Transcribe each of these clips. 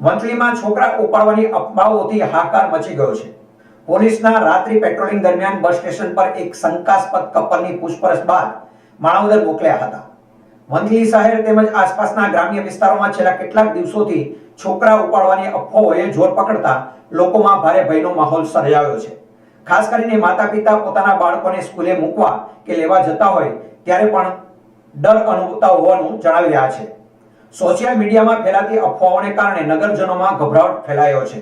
વંથલીમાં છોકરા ઉપાડવાની અફવાઓથી હાહાકાર મચી ગયો છે. પોલીસના રાત્રિ પેટ્રોલિંગ દરમિયાન બસ સ્ટેશન પર એક શંકાસ્પદ કપલની પૂછપરછ બાદ માણાવદર મોકલ્યા હતા. વંથલી શહેર તેમજ આસપાસના ગ્રામ્ય વિસ્તારોમાં છેલ્લા કેટલાક દિવસોથી છોકરા ઉપાડવાની અફવાઓએ જોર પકડતા લોકોમાં ભારે ભયનો માહોલ સર્જાયો છે. ખાસ કરીને માતા પિતા પોતાના બાળકોને સ્કૂલે મૂકવા કે લેવા જતા હોય ત્યારે પણ ડર અનુભવતા હોવાનું જણાવી રહ્યા છે. સોશિયલ મીડિયામાં ફેલાતી અફવાઓને કારણે નગરજનોમાં ગભરાટ ફેલાયો છે.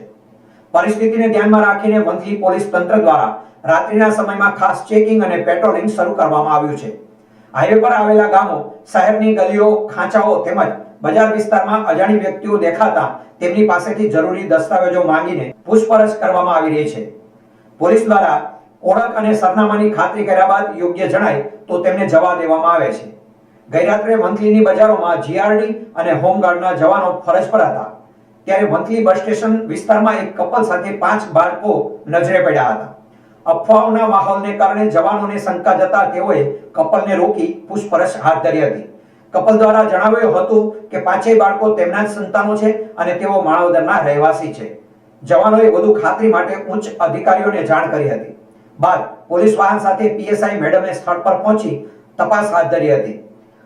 પરિસ્થિતિને ધ્યાનમાં રાખીને વંથલી પોલીસ તંત્ર દ્વારા રાત્રિના સમયમાં ખાસ ચેકિંગ અને પેટ્રોલિંગ શરૂ કરવામાં આવ્યું છે. હાઈવે પર આવેલા ગામો, શહેરની ગલીઓ, ખાંચાઓ તેમજ બજાર વિસ્તારમાં અજાણી વ્યક્તિઓ દેખાતા તેમની પાસેથી જરૂરી દસ્તાવેજો માંગીને પૂછપરછ કરવામાં આવી રહી છે. પોલીસ દ્વારા ઓળખ અને સરનામાની ખાતરી કર્યા બાદ યોગ્ય જણાય તો તેમને જવા દેવામાં આવે છે. ગઈ રાત્રે વંથલીની બજારોમાં જીઆરડી અને હોમગાર્ડના જવાનો ફરજ પર હતા. ત્યારે વંથલી બસ સ્ટેશન વિસ્તારમાં એક કપલ સાથે 5 બાળકો નજરે પડ્યા હતા. અફવાઓના માહોલને કારણે જવાનોને શંકા જતા તેઓએ કપલને રોકી પૂછપરછ હાથ ધરી હતી. કપલ દ્વારા જણાવ્યું હતું કે 5 બાળકો તેમના જ સંતાનો છે અને તેઓ માણાવદરના રહેવાસી છે. જવાનોએ વધુ ખાતરી માટે ઉચ્ચ અધિકારીઓને જાણ કરી હતી. બાદ પોલીસ વાહન સાથે પીએસઆઈ મેડમે સ્થળ પર પહોંચી તપાસ હાથ ધરી હતી.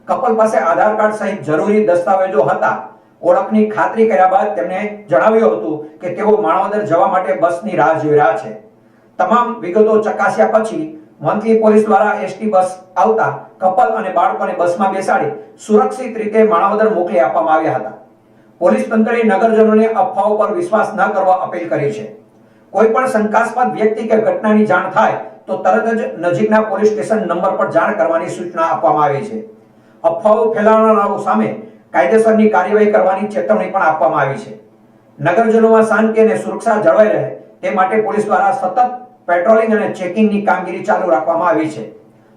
કપલ પાસે આધાર કાર્ડ સહિત જરૂરી દસ્તાવેજો હતા. ઓળખની ખાતરી કર્યા બાદ તેમણે જણાવ્યું હતું કે તેઓ માણાવદર જવા માટે બસની રાહ જોઈ રહ્યા છે. તમામ વિગતો ચકાસ્યા પછી વંથલી પોલીસ દ્વારા એસટી બસ આવતા કપલ અને બાળકોને બસમાં બેસાડી સુરક્ષિત રીતે માણાવદર મોકલી આપવામાં આવ્યા હતા. પોલીસ તંત્રએ નગરજનોને અફવાઓ પર વિશ્વાસ ન કરવા અપીલ કરી છે. કોઈ પણ શંકાસ્પદ વ્યક્તિ કે ઘટનાની જાણ થાય તો તરત જ નજીકના પોલીસ સ્ટેશન નંબર પર જાણ કરવાની સૂચના આપવામાં આવી છે. અફવાઓ ફેલાવનારાઓ સામે કાયદેસરની કાર્યવાહી કરવાની ચેતવણી પણ આપવામાં આવી છે. નગરજનોમાં શાંતિ અને સુરક્ષા જળવાઈ રહે તે માટે પોલીસ દ્વારા સતત પેટ્રોલિંગ અને ચેકિંગની કામગીરી ચાલુ રાખવામાં આવી છે.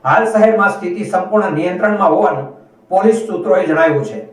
હાલ શહેરમાં સ્થિતિ સંપૂર્ણ નિયંત્રણમાં હોવાનું પોલીસ સૂત્રોએ જણાવ્યું છે.